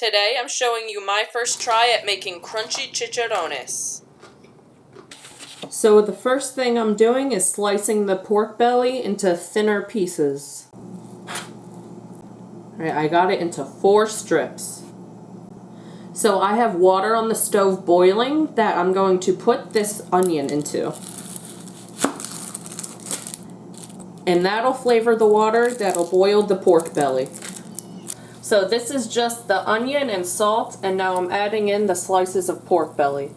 Today I'm showing you my first try at making crunchy chicharrones. So the first thing I'm doing is slicing the pork belly into thinner pieces. Alright, I got it into 4 strips. So I have water on the stove boiling that I'm going to put this onion into. And that'll flavor the water that'll boil the pork belly. So this is just the onion and salt, and now I'm adding in the slices of pork belly.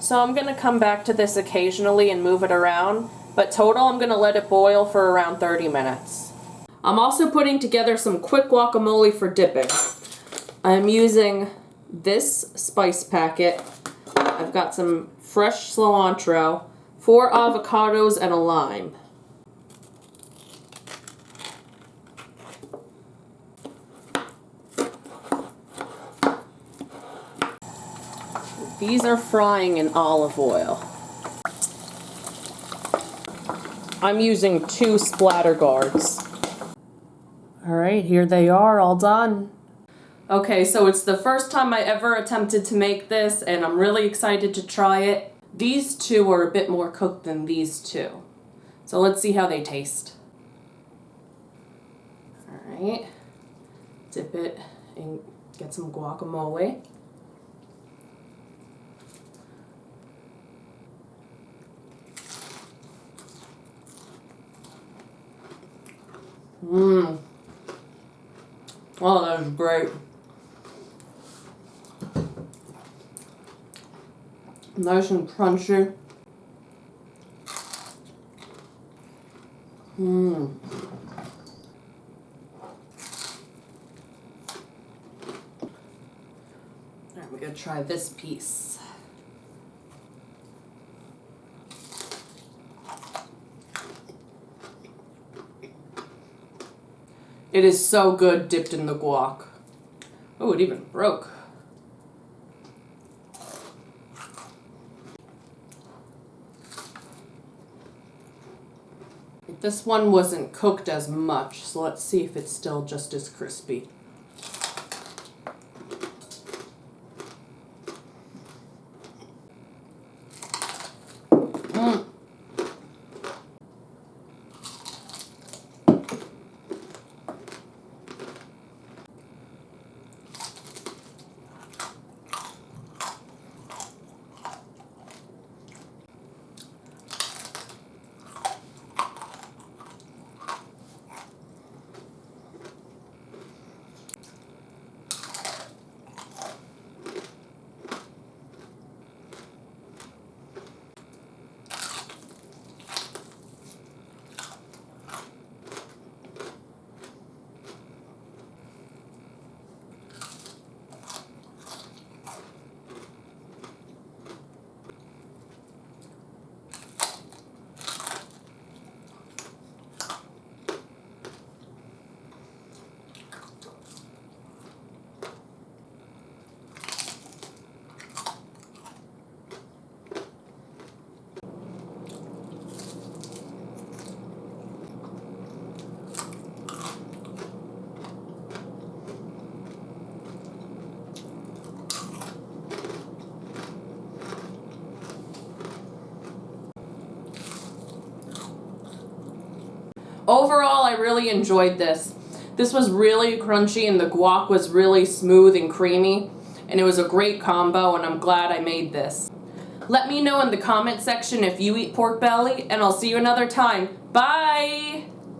So I'm going to come back to this occasionally and move it around, but total I'm going to let it boil for around 30 minutes. I'm also putting together some quick guacamole for dipping. I'm using this spice packet. I've got some fresh cilantro, 4 avocados, and a lime. These are frying in olive oil. I'm using 2 splatter guards. Alright, here they are, all done. Okay, so it's the first time I ever attempted to make this, and I'm really excited to try it. These 2 are a bit more cooked than these 2. So let's see how they taste. Alright, dip it and get some guacamole. Oh, that was great. Nice and crunchy. Alright, we're gonna try this piece. It is so good dipped in the guac. Oh, it even broke. This one wasn't cooked as much, so let's see if it's still just as crispy. Overall, I really enjoyed this. This was really crunchy and the guac was really smooth and creamy, and it was a great combo, and I'm glad I made this. Let me know in the comment section if you eat pork belly, and I'll see you another time. Bye!